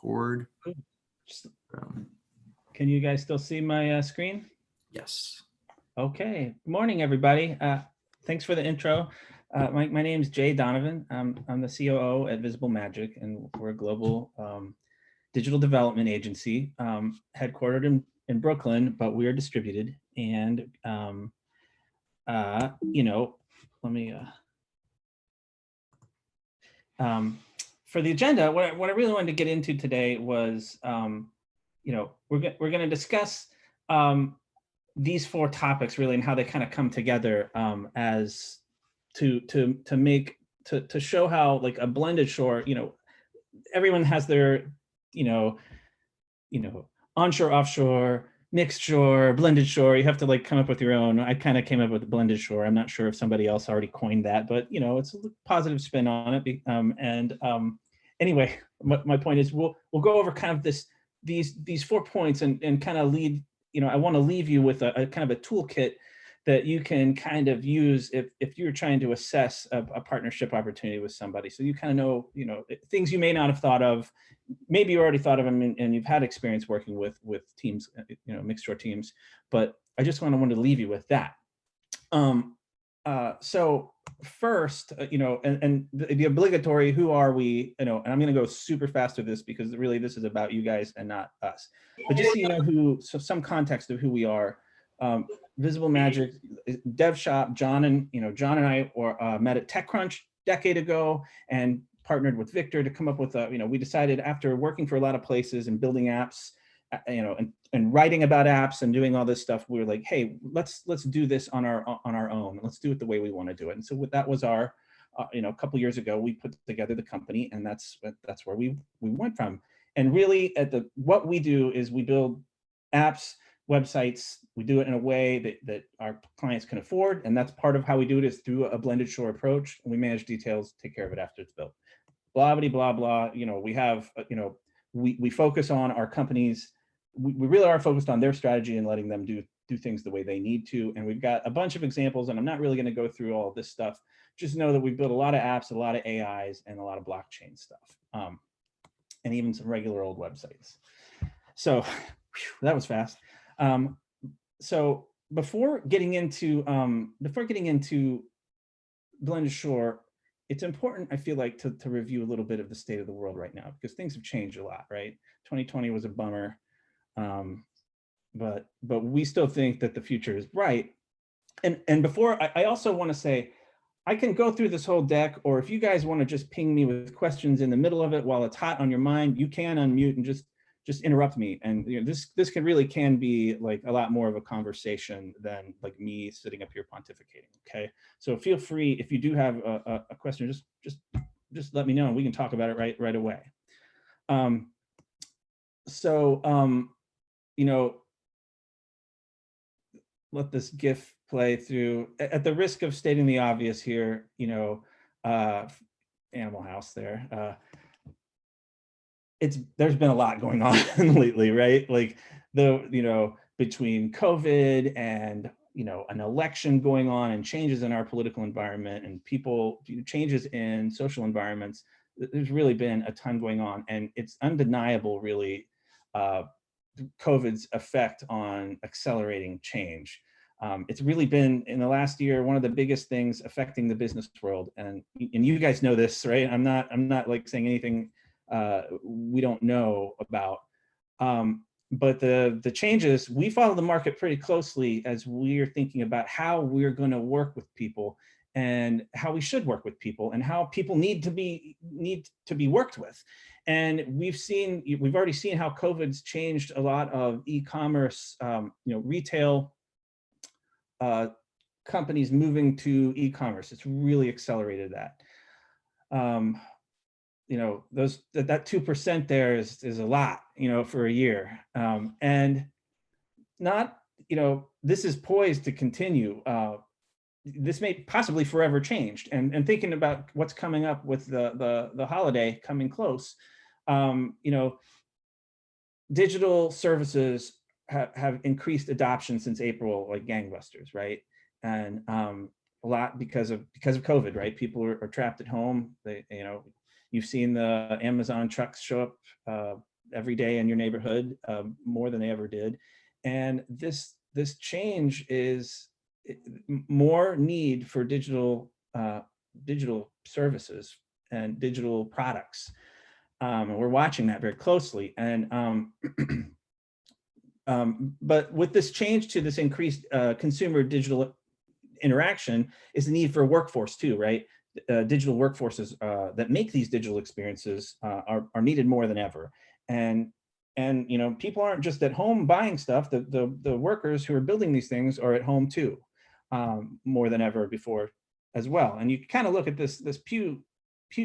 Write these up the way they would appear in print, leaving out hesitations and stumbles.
record. Cool. Just, Um, can you guys still see my screen? yes. Okay. Good morning, everybody. Thanks for the intro. My name is Jay Donovan. I'm the COO at Visible Magic, and we're a global digital development agency headquartered in Brooklyn, but we are distributed. And, let me, for the agenda, what I really wanted to get into today was, we're going to discuss these four topics really and how they kind of come together as to show how like a blended shore, everyone has their, onshore, offshore, mixed shore, blended shore. You have to like come up with your own. I kind of came up with the blended shore. I'm not sure if somebody else already coined that, but it's a positive spin on it. Anyway, my point is we'll go over kind of these 4 points and kind of lead. I want to leave you with a kind of a toolkit that you can kind of use if you're trying to assess a partnership opportunity with somebody. So you kind of know, things you may not have thought of. Maybe you already thought of them and you've had experience working with teams, mixed shore teams. But I just wanted to leave you with that. So first, and the obligatory, who are we, and I'm going to go super fast with this because really this is about you guys and not us. But just so you know some context of who we are. Visible Magic dev shop. John and I met at TechCrunch a decade ago and partnered with Victor to come up with we decided after working for a lot of places and building apps, and writing about apps and doing all this stuff, we were like, hey, let's do this on our own. Let's do it the way we want to do it. And so that was our, a couple years ago, we put together the company, and that's where we went from. And really, what we do is we build apps, websites. We do it in a way that our clients can afford, and that's part of how we do it is through a blended shore approach. And we manage details, take care of it after it's built. Blah blah blah. We have we focus on our companies. We really are focused on their strategy and letting them do things the way they need to. And we've got a bunch of examples, and I'm not really going to go through all of this stuff. Just know that we've built a lot of apps, a lot of AIs, and a lot of blockchain stuff, and even some regular old websites. So that was fast. So before getting into blended shore, it's important, I feel like, to review a little bit of the state of the world right now, because things have changed a lot, right? 2020 was a bummer, but we still think that the future is bright. And before, I also want to say, I can go through this whole deck, or if you guys want to just ping me with questions in the middle of it while it's hot on your mind, you can unmute and just interrupt me. And this can be like a lot more of a conversation than like me sitting up here pontificating. Okay, so feel free, if you do have a question, just let me know and we can talk about it right away. Let this GIF play through. At the risk of stating the obvious here, Animal House there. There's been a lot going on lately, right? Like between COVID and an election going on and changes in our political environment and changes in social environments, there's really been a ton going on, and it's undeniable, really, COVID's effect on accelerating change. It's really been, in the last year, one of the biggest things affecting the business world, and you guys know this, right? I'm not like saying anything we don't know about. But the changes, we follow the market pretty closely as we're thinking about how we're going to work with people and how we should work with people and how people need to be worked with. And we've already seen how COVID's changed a lot of e-commerce, retail companies moving to e-commerce. It's really accelerated that. That 2% there is a lot, for a year. And not, this is poised to continue. This may possibly forever change. And thinking about what's coming up with the holiday coming close, digital services have increased adoption since April, like gangbusters, right? And a lot because of COVID, right? People are trapped at home. You've seen the Amazon trucks show up every day in your neighborhood, more than they ever did. And this change is more need for digital services and digital products. And we're watching that very closely. And but with this change to this increased consumer digital interaction is the need for a workforce too, right? Digital workforces that make these digital experiences are needed more than ever. And you know, people aren't just at home buying stuff. The workers who are building these things are at home too, more than ever before as well. And you kind of look at this Pew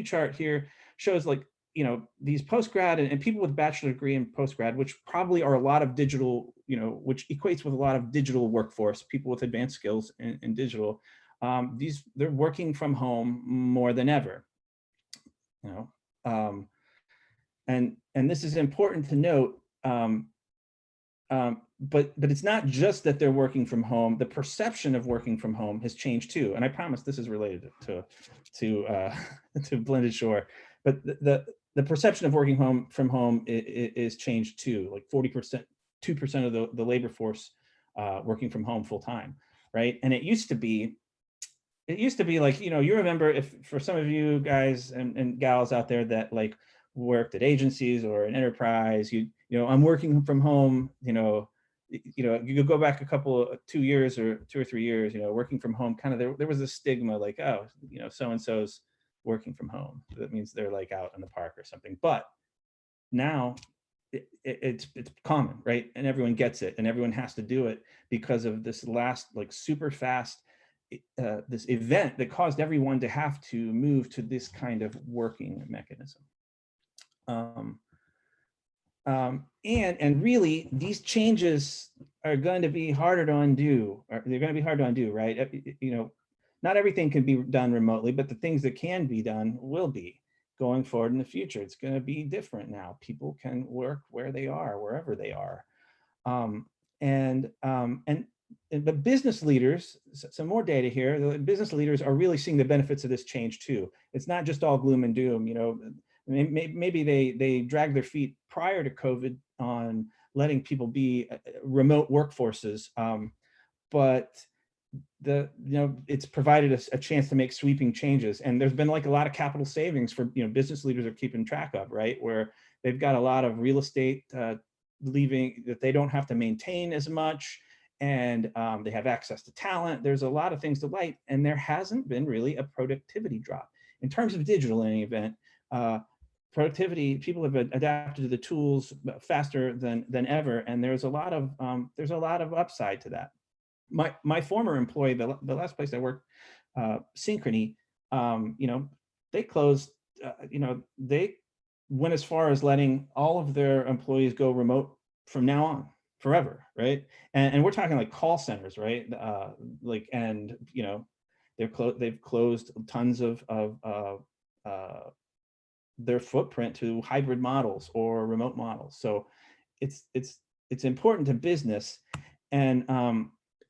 chart here, shows like, you know, these post-grad and people with bachelor degree and post-grad, which probably are a lot of digital, you know, which equates with a lot of digital workforce, people with advanced skills in digital. They're working from home more than ever, you know. And this is important to note. But it's not just that they're working from home. The perception of working from home has changed too. And I promise this is related to Blended Shore. But the perception of working from home is changed too. Like 40%, 2% of the labor force working from home full time, right? And it used to be like, you know, you remember, if for some of you guys and gals out there that like worked at agencies or an enterprise, you know, I'm working from home, you know, you could go back 2 years or 2 or 3 years, you know, working from home, kind of there was a stigma like, oh, you know, so-and-so's working from home. That means they're like out in the park or something. But now it's common, right? And everyone gets it, and everyone has to do it because of this last like super fast this event that caused everyone to have to move to this kind of working mechanism. And really, these changes are going to be harder to undo. They're going to be hard to undo, right? You know, not everything can be done remotely, but the things that can be done will be going forward in the future. It's going to be different now. People can work where they are, wherever they are. But business leaders, some more data here, the business leaders are really seeing the benefits of this change too. It's not just all gloom and doom, you know. Maybe they dragged their feet prior to COVID on letting people be remote workforces, but it's provided a chance to make sweeping changes. And there's been like a lot of capital savings for, you know, business leaders are keeping track of, right? Where they've got a lot of real estate leaving that they don't have to maintain as much, and they have access to talent. There's a lot of things to like, and there hasn't been really a productivity drop in terms of digital in any event. Productivity, people have adapted to the tools faster than ever, and there's a lot of upside to that. My former employee, the last place I worked, Synchrony, you know, they closed, you know, they went as far as letting all of their employees go remote from now on forever, right? And we're talking like call centers, right? Like, and you know, they've closed tons of their footprint to hybrid models or remote models. So it's important to business, and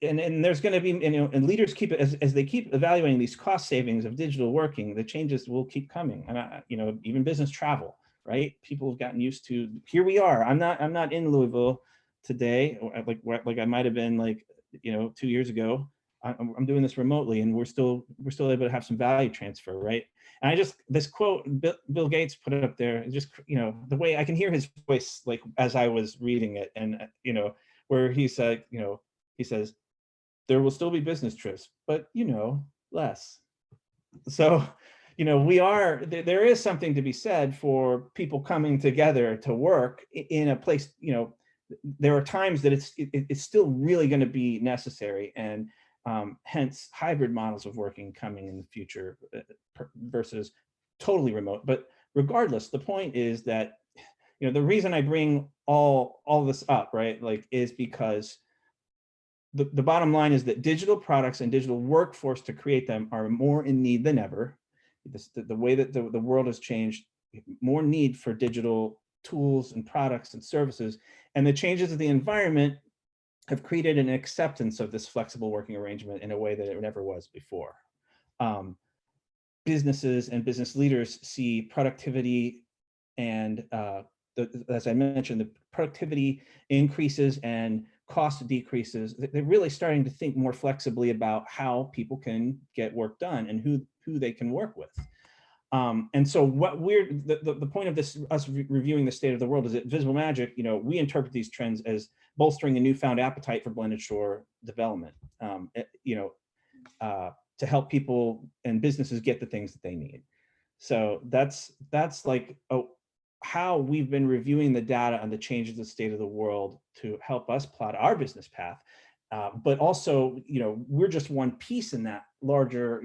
there's going to be, you know, and leaders keep it as they keep evaluating these cost savings of digital working, the changes will keep coming. And you know, even business travel, right? People have gotten used to, here we are. I'm not in Louisville today, like I might have been like, you know, 2 years ago. I'm doing this remotely, and we're still able to have some value transfer, right? And this quote Bill Gates put it up there, just, you know, the way I can hear his voice, like as I was reading it, and you know, where he said, you know, he says, there will still be business trips, but you know, less. So, you know, there is something to be said for people coming together to work in a place, you know, there are times that it's still really going to be necessary, and hence hybrid models of working coming in the future versus totally remote. But regardless, the point is that, you know, the reason I bring all this up, right, like, is because the bottom line is that digital products and digital workforce to create them are more in need than ever. The way that the world has changed, more need for digital tools and products and services, and the changes of the environment have created an acceptance of this flexible working arrangement in a way that it never was before. Businesses and business leaders see productivity and as I mentioned, the productivity increases and cost decreases, they're really starting to think more flexibly about how people can get work done and who they can work with. And so what the point of this, us reviewing the state of the world, is that Visible Magic, we interpret these trends as bolstering a newfound appetite for blended shore development, to help people and businesses get the things that they need. So that's like how we've been reviewing the data on the changes in the state of the world to help us plot our business path. But also, we're just one piece in that larger,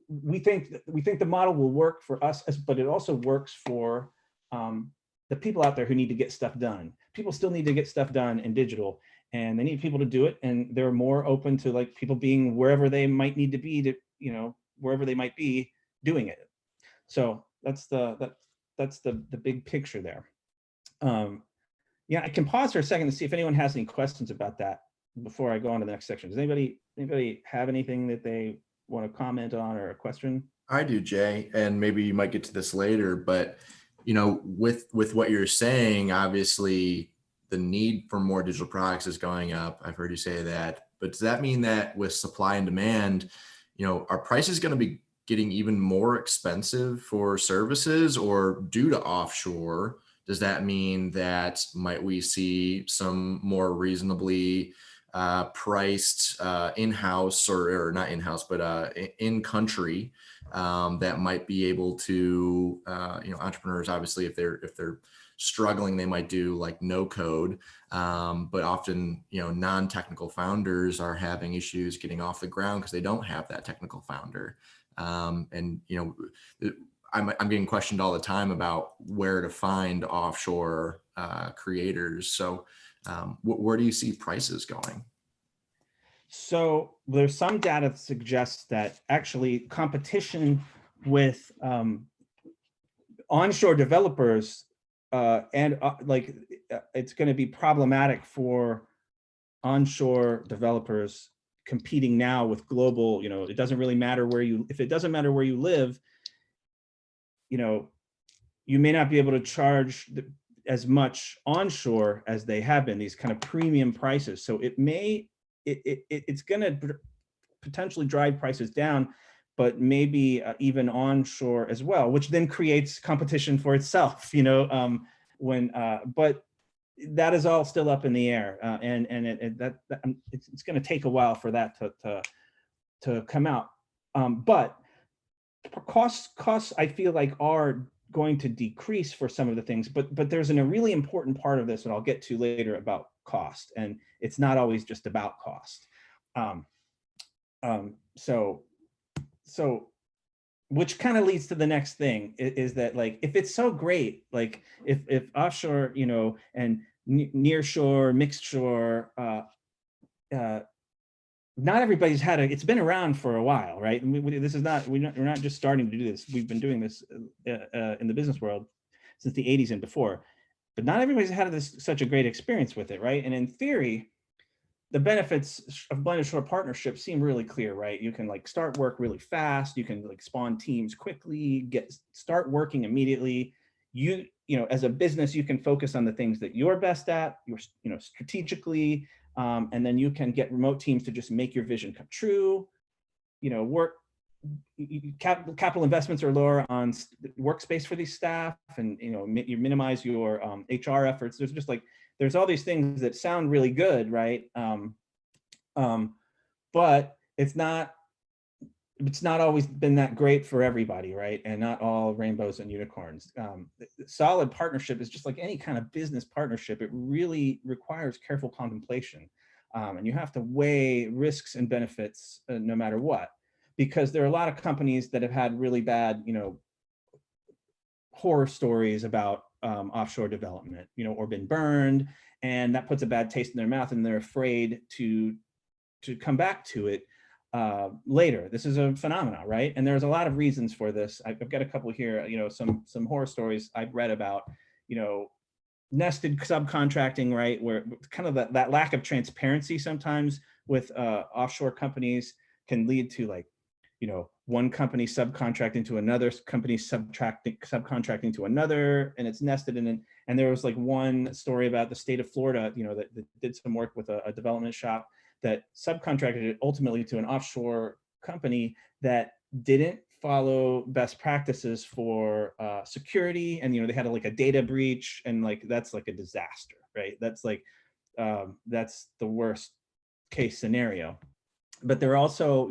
we think the model will work for us, but it also works for the people out there who need to get stuff done. People still need to get stuff done in digital, and they need people to do it. And they're more open to like people being wherever they might need to be to, wherever they might be doing it. So that's the big picture there. Yeah, I can pause for a second to see if anyone has any questions about that before I go on to the next section. Does anybody have anything that they want to comment on or a question? I do, Jay, and maybe you might get to this later, but with what you're saying, obviously the need for more digital products is going up. I've heard you say that, but does that mean that with supply and demand, are prices going to be getting even more expensive for services, or due to offshore, does that mean that might we see some more reasonably priced in-house or not in-house, but in country that might be able to, entrepreneurs, obviously, if they're struggling, they might do like no code, but often, non-technical founders are having issues getting off the ground because they don't have that technical founder. And I'm getting questioned all the time about where to find offshore creators. So where do you see prices going? So there's some data that suggests that actually competition with onshore developers it's going to be problematic for onshore developers competing now with global. It doesn't really matter if it doesn't matter where you live, you may not be able to charge as much onshore as they have been, these kind of premium prices. So it's going to potentially drive prices down, but maybe even onshore as well, which then creates competition for itself, but that is all still up in the air. It's going to take a while for that to come out. But costs, I feel like, are going to decrease for some of the things, but there's a really important part of this that I'll get to later about cost, and it's not always just about cost. So which kind of leads to the next thing is that, like, if it's so great, like if offshore, and near shore, mixed shore, not everybody's had it's been around for a while, right? And we're not just starting to do this. We've been doing this in the business world since the 80s and before, but not everybody's had such a great experience with it, right? And in theory, the benefits of blended shore partnerships seem really clear, right? You can like start work really fast. You can like spawn teams quickly, start working immediately. As a business, you can focus on the things that you're best at, strategically, and then you can get remote teams to just make your vision come true. Capital investments are lower on workspace for these staff, and you minimize your HR efforts. There's all these things that sound really good, right? But it's not always been that great for everybody, right? And not all rainbows and unicorns. Solid partnership is just like any kind of business partnership. It really requires careful contemplation. And you have to weigh risks and benefits no matter what, because there are a lot of companies that have had really bad, horror stories about offshore development, or been burned, and that puts a bad taste in their mouth, and they're afraid to come back to it later. This is a phenomenon, right? And there's a lot of reasons for this. I've got a couple here, some horror stories I've read about, nested subcontracting, right? Where kind of that lack of transparency sometimes with offshore companies can lead to, like, one company subcontracting to another company subcontracting to another, and it's nested in. And there was like one story about the state of Florida, that did some work with a development shop that subcontracted it ultimately to an offshore company that didn't follow best practices for security, and they had like a data breach, and like that's like a disaster, right? That's like that's the worst case scenario. But there are also,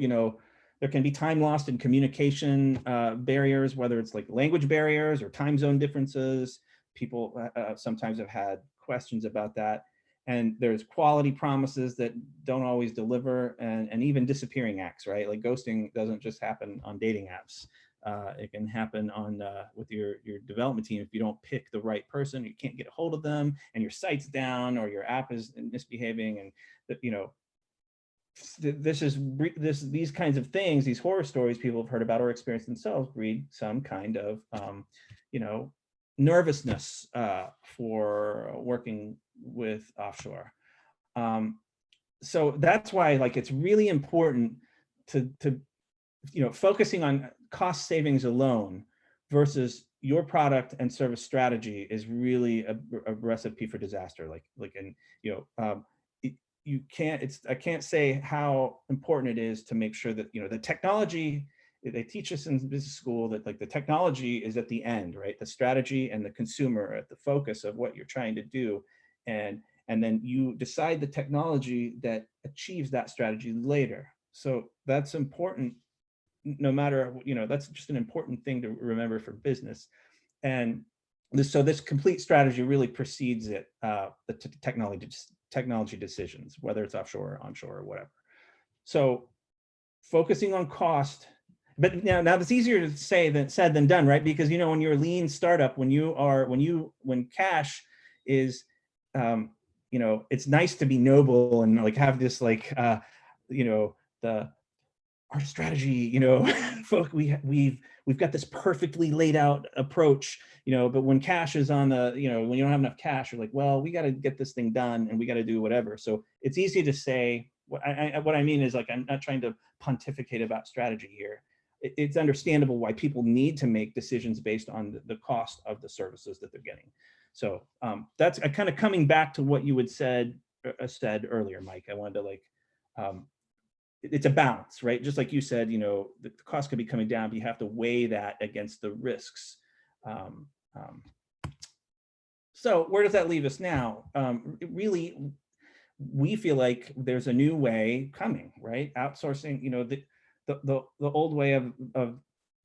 there can be time lost in communication barriers, whether it's like language barriers or time zone differences. People sometimes have had questions about that. And there's quality promises that don't always deliver, and even disappearing acts, right? Like ghosting doesn't just happen on dating apps. It can happen on with your development team if you don't pick the right person. You can't get a hold of them, and your site's down, or your app is misbehaving, and these kinds of things, these horror stories people have heard about or experienced themselves, breed some kind of nervousness for working with offshore. So that's why like it's really important to focusing on cost savings alone versus your product and service strategy is really a recipe for disaster. I can't say how important it is to make sure that the technology, they teach us in business school that like the technology is at the end, right? The strategy and the consumer are at the focus of what you're trying to do, and then you decide the technology that achieves that strategy later. So that's important, no matter, that's just an important thing to remember for business. And this complete strategy really precedes it, the technology decisions, whether it's offshore or onshore or whatever. So focusing on cost, but now that's easier to say than said than done, right? Because when you're a lean startup, when cash is, it's nice to be noble and like have this like, our strategy, folk, we've got this perfectly laid out approach, but when cash is on the, when you don't have enough cash, you're like, well, we got to get this thing done and we got to do whatever. So it's easy to say, what I mean is like, I'm not trying to pontificate about strategy here. It's understandable why people need to make decisions based on the cost of the services that they're getting. So that's kind of coming back to what you had said earlier, Mike. I wanted to like, it's a balance, right? Just like you said, the cost could be coming down, but you have to weigh that against the risks. So where does that leave us now? Really, we feel like there's a new way coming, right? Outsourcing, the old way of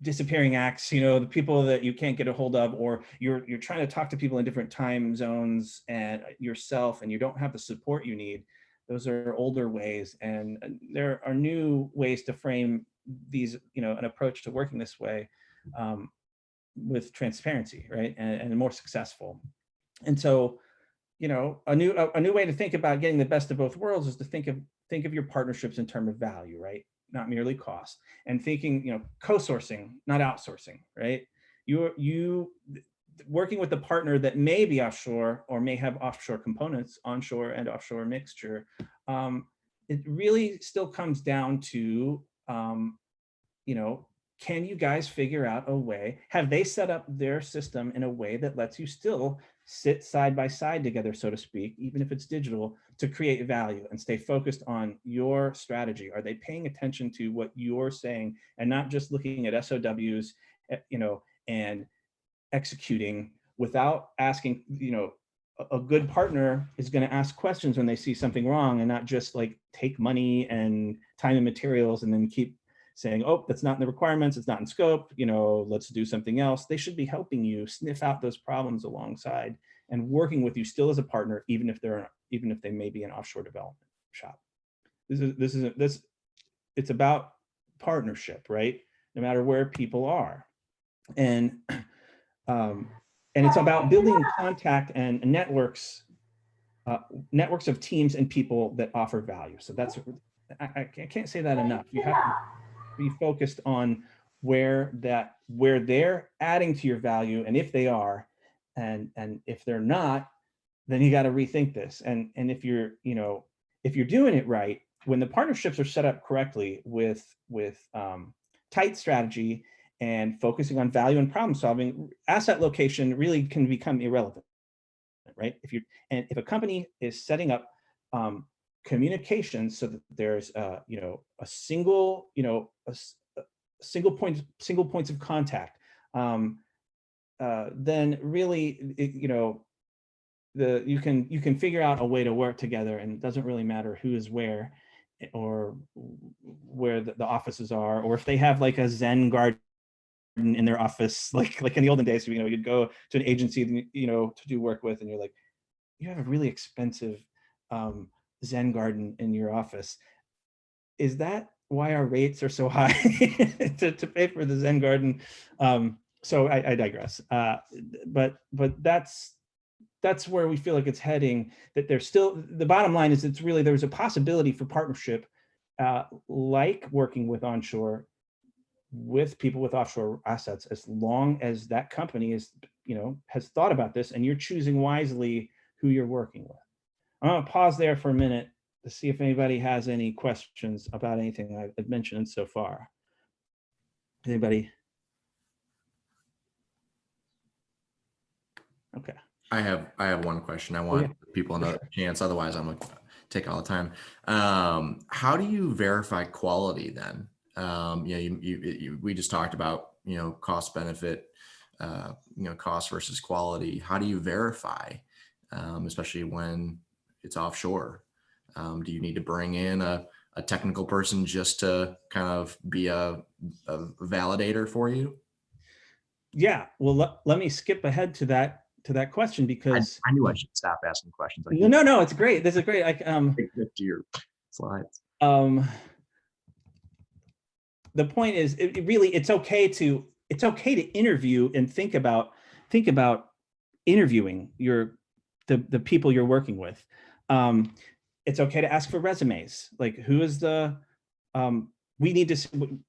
disappearing acts, the people that you can't get a hold of, or you're trying to talk to people in different time zones and yourself, and you don't have the support you need. Those are older ways, and there are new ways to frame these, an approach to working this way with transparency, right, and more successful. And so, a new way to think about getting the best of both worlds is to think of your partnerships in terms of value, right, not merely cost, and thinking, co-sourcing, not outsourcing, right? You working with a partner that may be offshore or may have offshore components, onshore and offshore mixture, it really still comes down to, can you guys figure out a way? Have they set up their system in a way that lets you still sit side by side together, so to speak, even if it's digital, to create value and stay focused on your strategy? Are they paying attention to what you're saying and not just looking at SOWs, and executing without asking? A good partner is going to ask questions when they see something wrong, and not just like take money and time and materials and then keep saying, oh, that's not in the requirements, it's not in scope, let's do something else. They should be helping you sniff out those problems alongside and working with you still as a partner, even if they may be an offshore development shop. It's about partnership, right? No matter where people are. And it's about building contact and networks of teams and people that offer value. So I can't say that enough. You have to be focused on where they're adding to your value, and if they are, and if they're not, then you got to rethink this. And if you're doing it right, when the partnerships are set up correctly with tight strategy and focusing on value and problem solving, asset location really can become irrelevant. right? If a company is setting up communication so that there's you know, a single, you know, single points of contact, then really, you know, you can figure out a way to work together, and it doesn't really matter who is where, or where the offices are, or if they have like a Zen garden in their office, like in the olden days, you know, you'd go to an agency, you know, to do work with, and you're like, you have a really expensive Zen garden in your office. Is that why our rates are so high to pay for the Zen garden? So I digress. But that's where we feel like it's heading. That there's still, the bottom line is, it's really, there's a possibility for partnership, like working with onshore, with people with offshore assets, as long as that company is, you know, has thought about this and you're choosing wisely who you're working with. I'm gonna pause there for a minute to see if anybody has any questions about anything I've mentioned so far. Anybody? Okay. I have one question. I Oh, want yeah, people for another sure. chance. Otherwise, I'm gonna take all the time. How do you verify quality then? You know, we just talked about, you know, cost benefit, you know, cost versus quality. How do you verify, especially when it's offshore? Do you need to bring in a technical person just to kind of be a validator for you? Yeah. Well, let me skip ahead to that question, because I knew I should stop asking questions. I no, no, it's great. This is great. to your slides. Um, the point is, it really, it's okay to interview and think about interviewing the people you're working with. It's okay to ask for resumes. Like, who is the we need to,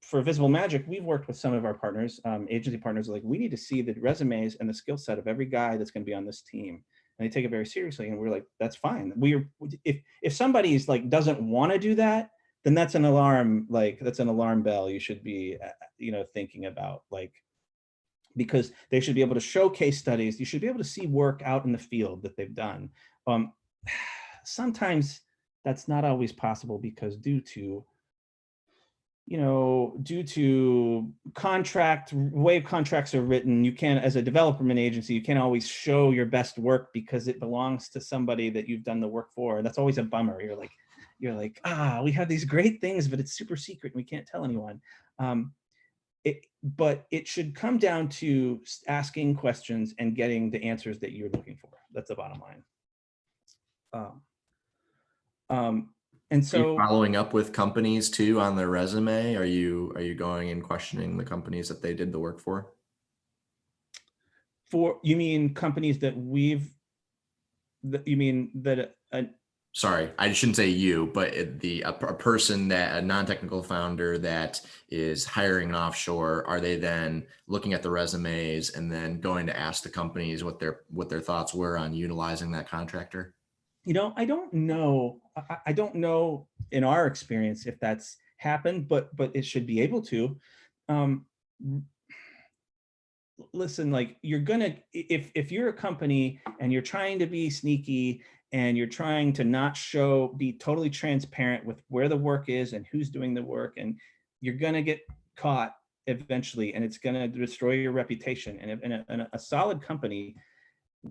for Visible Magic, we've worked with some of our partners, agency partners, like, we need to see the resumes and the skill set of every guy that's going to be on this team. And they take it very seriously. And we're like, that's fine. If somebody's like, doesn't want to do that, then that's an alarm, like, that's an alarm bell you should be, you know, thinking about, like, because they should be able to show case studies. You should be able to see work out in the field that they've done. Sometimes that's not always possible, because due to way contracts are written, you can't, as a development agency, you can't always show your best work because it belongs to somebody that you've done the work for. And that's always a bummer. You're like, we have these great things, but it's super secret and we can't tell anyone. But it should come down to asking questions and getting the answers that you're looking for. That's the bottom line. And Are you so, following up with companies too on their resume? Are you going and questioning the companies that they did the work for? you mean companies that you mean that Sorry, I shouldn't say you, but a person, that a non-technical founder that is hiring an offshore, are they then looking at the resumes and then going to ask the companies what their thoughts were on utilizing that contractor? You know, I don't know. I don't know in our experience if that's happened, but it should be able to. Listen, like, you're gonna, if you're a company and you're trying to be sneaky and you're trying to not be totally transparent with where the work is and who's doing the work, and you're gonna get caught eventually, and it's gonna destroy your reputation. And a solid company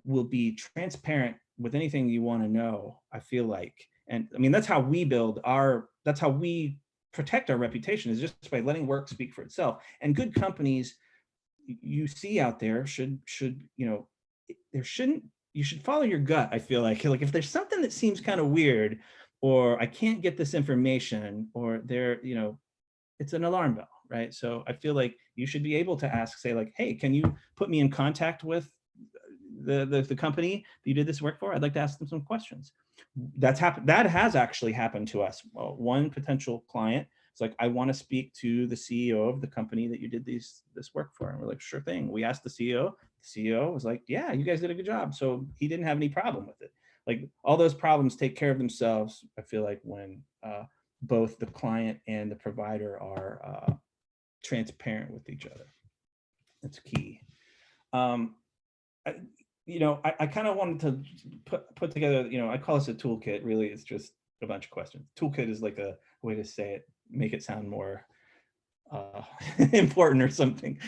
will be transparent with anything you want to know, I feel like. And I mean, that's how we that's how we protect our reputation, is just by letting work speak for itself. And good companies you see out there should, you know, you should follow your gut. I feel like if there's something that seems kind of weird, or I can't get this information, or you know, it's an alarm bell, right? So I feel like you should be able to ask, say, like, hey, can you put me in contact with the company that you did this work for? I'd like to ask them some questions. That has actually happened to us. Well, one potential client, it's like, I want to speak to the CEO of the company that you did this work for. And we're like, sure thing. We asked the CEO. The CEO was like, yeah, you guys did a good job. So he didn't have any problem with it. Like, all those problems take care of themselves, I feel like, when both the client and the provider are transparent with each other. That's key. I kind of wanted to put together, I call this a toolkit. Really, it's just a bunch of questions. Toolkit is like a way to say it, make it sound more important or something.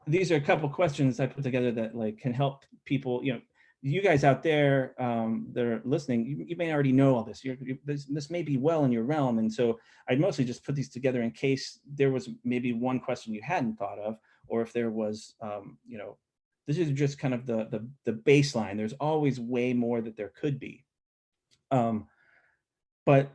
These are a couple questions I put together that like can help people, you guys out there that are listening, you may already know all this. This may be well in your realm. And so I'd mostly just put these together in case there was maybe one question you hadn't thought of, or if there was, this is just kind of the baseline. There's always way more that there could be. But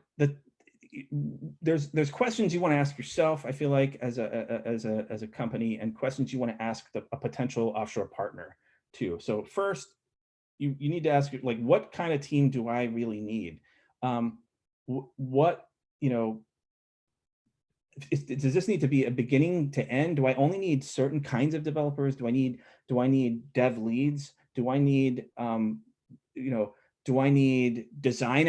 there's questions you want to ask yourself, I feel like, as a company, and questions you want to ask a potential offshore partner too. So first, you need to ask, like, what kind of team do I really need? What, does this need to be a beginning to end? Do I only need certain kinds of developers? Do I need dev leads? Do I need, do I need design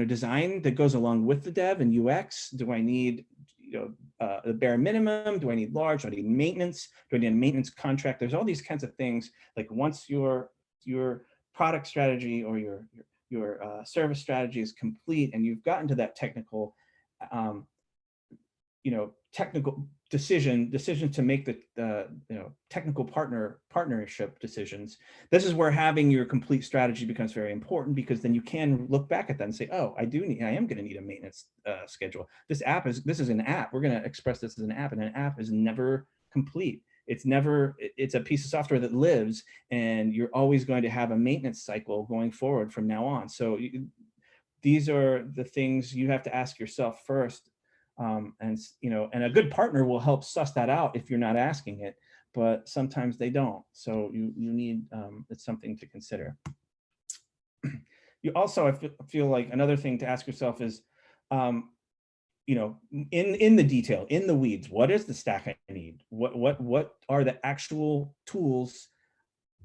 design that goes along with the dev and UX? Do I need, the bare minimum? Do I need large? Do I need maintenance? Do I need a maintenance contract? There's all these kinds of things. Like once your product strategy or your service strategy is complete and you've gotten to that technical, technical decisions to make the technical partnership decisions. This is where having your complete strategy becomes very important, because then you can look back at that and say, oh, I am going to need a maintenance schedule. This is an app. We're going to express this as an app, and an app is never complete. It's a piece of software that lives, and you're always going to have a maintenance cycle going forward from now on. So these are the things you have to ask yourself first. And a good partner will help suss that out if you're not asking it, but sometimes they don't. So you need, it's something to consider. You also, I feel like another thing to ask yourself is, in the detail, in the weeds, what is the stack I need? What are the actual tools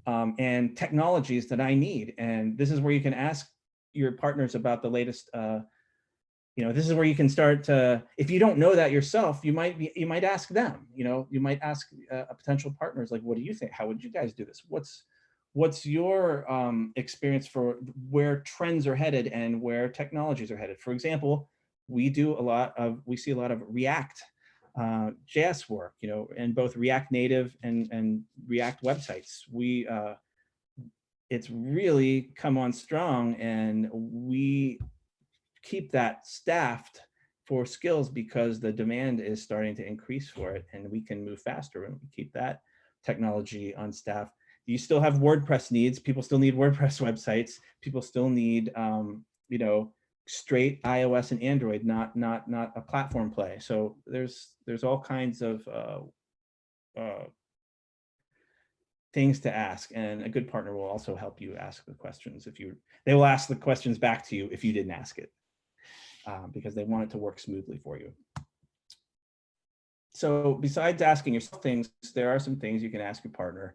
and technologies that I need? And this is where you can ask your partners about the latest. This is where you can start to, if you don't know that yourself, you might ask them. You might ask potential partners, like, what do you think? How would you guys do this? What's your experience for where trends are headed and where technologies are headed? For example, we see a lot of React JS work, and both React Native and React websites. It's really come on strong, and we keep that staffed for skills because the demand is starting to increase for it, and we can move faster and keep that technology on staff. You still have WordPress needs. People still need WordPress websites. People still need, straight iOS and Android, not a platform play. So there's all kinds of things to ask, and a good partner will also help you ask the questions. They will ask the questions back to you if you didn't ask it, because they want it to work smoothly for you. So besides asking yourself things, there are some things you can ask your partner.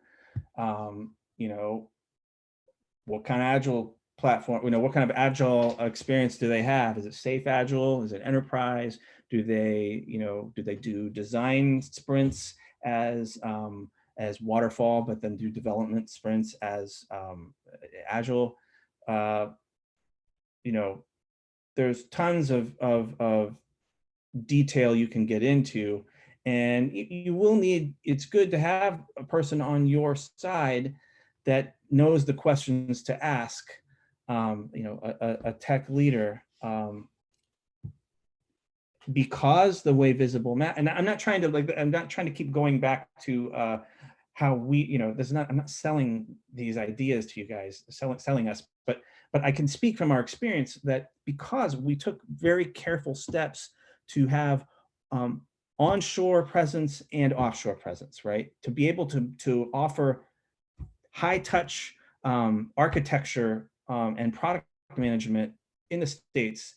What kind of agile platform, what kind of agile experience do they have? Is it safe agile? Is it enterprise? Do they do design sprints as waterfall, but then do development sprints as agile? There's tons of detail you can get into, and you will need, it's good to have a person on your side that knows the questions to ask, a tech leader, because the way Visible Map, and I'm not trying to keep going back to how we, I'm not selling these ideas to you guys, selling us, but I can speak from our experience that because we took very careful steps to have onshore presence and offshore presence, right? To be able to offer high touch architecture and product management in the States,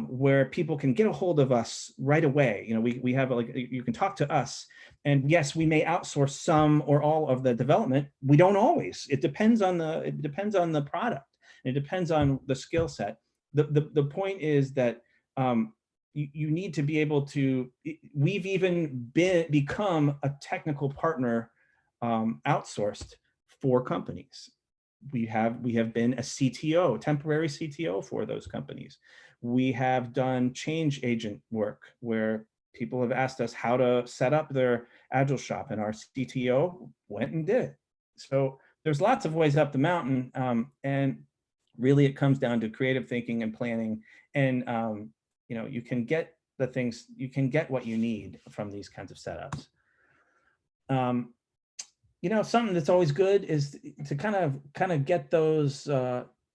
where people can get a hold of us right away. We have, you can talk to us, and yes, we may outsource some or all of the development. We don't always. It depends on the product. It depends on the skill set. The point is that you need to be able to, we've even become a technical partner outsourced for companies. we have been a CTO, temporary CTO for those companies. We have done change agent work where people have asked us how to set up their Agile shop, and our CTO went and did it. So there's lots of ways up the mountain, and really it comes down to creative thinking and planning. And you can get the things, you can get what you need from these kinds of setups. Something that's always good is to kind of get those.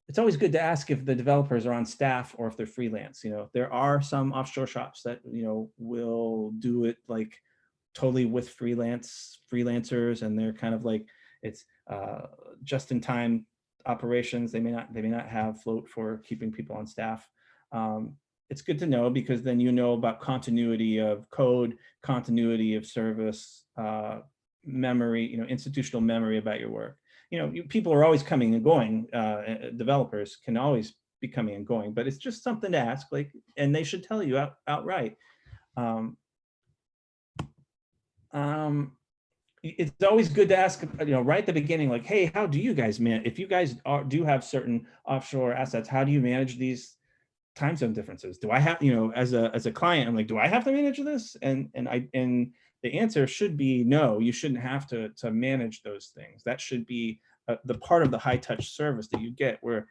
It's always good to ask if the developers are on staff or if they're freelance. There are some offshore shops that will do it like totally with freelancers, and they're kind of like it's just in time operations. They may not have float for keeping people on staff. It's good to know, because then about continuity of code, continuity of service, memory, institutional memory about your work. People are always coming and going. Developers can always be coming and going, but it's just something to ask, and they should tell you outright. It's always good to ask, right at the beginning, like, hey, how do you guys manage? If you guys do have certain offshore assets, how do you manage these time zone differences? Do I have, as a client, I'm like, do I have to manage this? And the answer should be no. You shouldn't have to manage those things. That should be the part of the high touch service that you get, where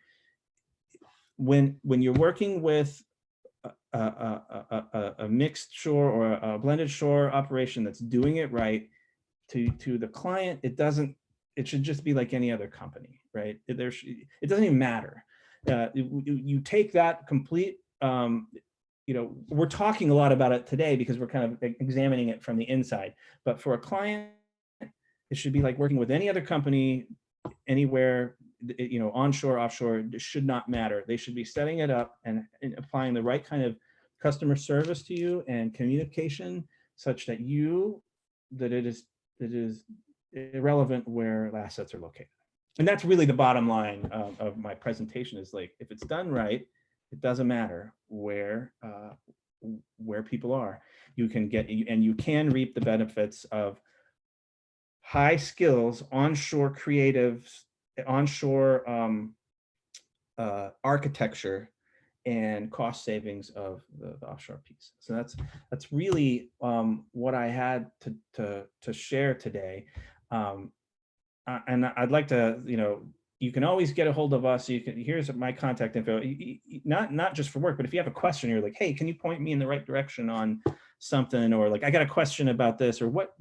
when you're working with a mixed shore or a blended shore operation that's doing it right, to the client, it should just be like any other company, right? It doesn't even matter. You take that complete, we're talking a lot about it today because we're kind of examining it from the inside, but for a client, it should be like working with any other company anywhere, onshore, offshore. It should not matter. They should be setting it up and applying the right kind of customer service to you and communication, such that it is irrelevant where assets are located. And that's really the bottom line of my presentation, is like, if it's done right, it doesn't matter where people are. You can reap the benefits of high skills, onshore creatives, onshore architecture, and cost savings of the offshore piece. So that's really what I had to share today. And I'd like to, you can always get a hold of us. Here's my contact info, not just for work, but if you have a question, you're like, hey, can you point me in the right direction on something? Or like, I got a question about this, or what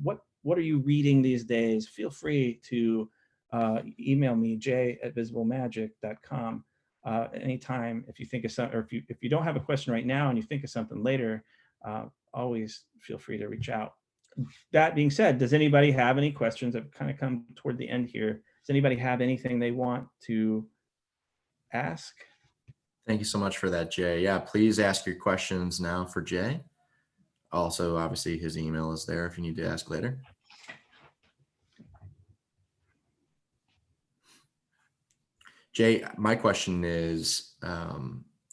are you reading these days? Feel free to email me, j@visiblemagic.com anytime. If you think of something, or if you don't have a question right now and you think of something later, always feel free to reach out. That being said, does anybody have any questions? I've kind of come toward the end here. Does anybody have anything they want to ask? Thank you so much for that, Jay. Yeah, please ask your questions now for Jay. Also, obviously, his email is there if you need to ask later. Jay, my question is,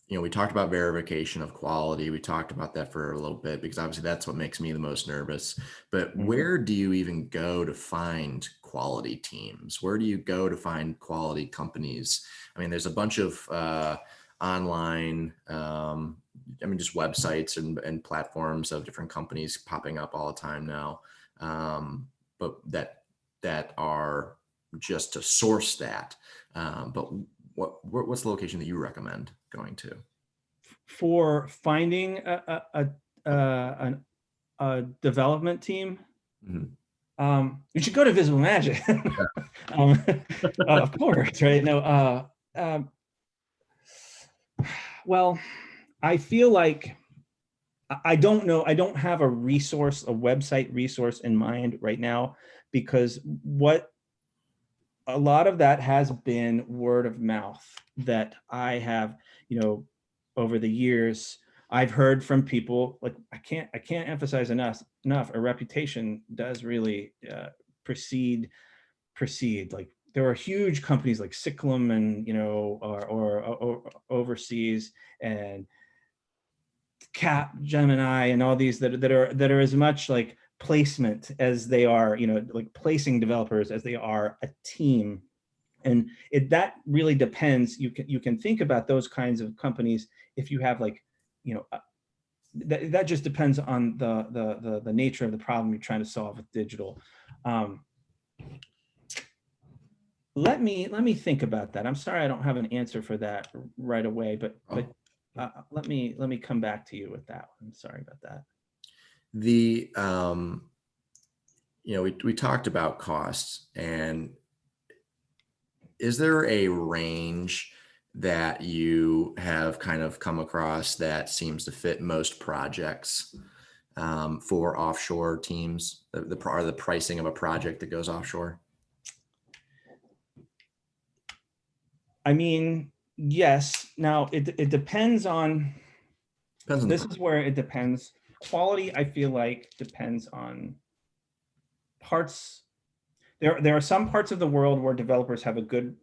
we talked about verification of quality. We talked about that for a little bit because obviously that's what makes me the most nervous. But where do you even go to find quality teams? Where do you go to find quality companies? I mean, there's a bunch of online, just websites and platforms of different companies popping up all the time now, but that are just to source that. But what's the location that you recommend going to for finding a development team? Mm-hmm. You should go to Visible Magic. Of course, right? No, well, I feel like I don't know. I don't have a website resource in mind right now, because a lot of that has been word of mouth that I have, over the years. I've heard from people, like, I can't emphasize enough, a reputation does really precede. Like, there are huge companies like Cyclum and, or overseas, and Cap Gemini and all these that are as much like placement as they are, like placing developers, as they are a team. And that really depends. You can think about those kinds of companies if you have like, that just depends on the nature of the problem you're trying to solve with digital. Let me think about that. I'm sorry I don't have an answer for that right away, but let me come back to you with that one. I'm sorry about that. The we talked about costs, and is there a range that you have kind of come across that seems to fit most projects for offshore teams, the pricing of a project that goes offshore? I mean, yes. Now it depends on. This is where it depends. Quality, I feel like, depends on parts. There are some parts of the world where developers have a good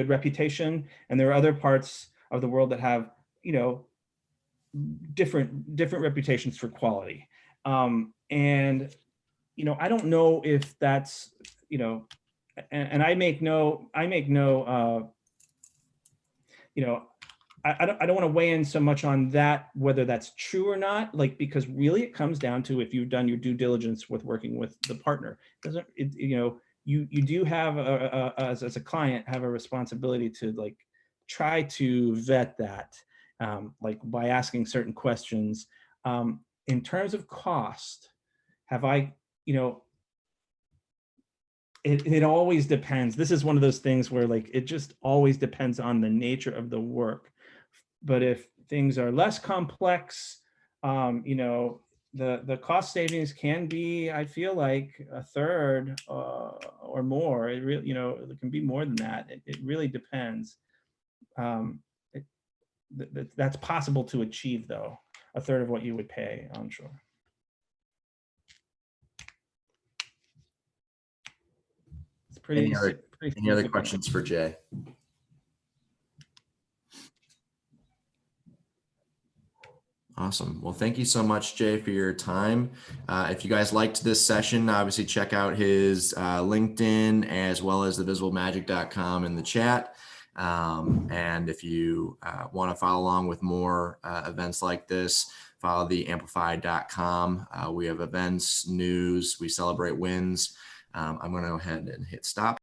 reputation, and there are other parts of the world that have different reputations for quality. And I don't know if that's and I make no I don't want to weigh in so much on that, whether that's true or not, like, because really it comes down to if you've done your due diligence with working with the partner. You do have as a client have a responsibility to like try to vet that, like by asking certain questions. In terms of cost, have I, it always depends. This is one of those things where like it just always depends on the nature of the work. But if things are less complex, the cost savings can be, I feel like, a third or more. It really, it can be more than that. It really depends. That's possible to achieve, though, a third of what you would pay onshore. It's pretty. Any other questions for Jay? Awesome. Well, thank you so much, Jay, for your time. If you guys liked this session, obviously check out his LinkedIn as well as thevisiblemagik.com in the chat. And if you want to follow along with more events like this, follow the amplify.com. We have events, news, we celebrate wins. I'm going to go ahead and hit stop.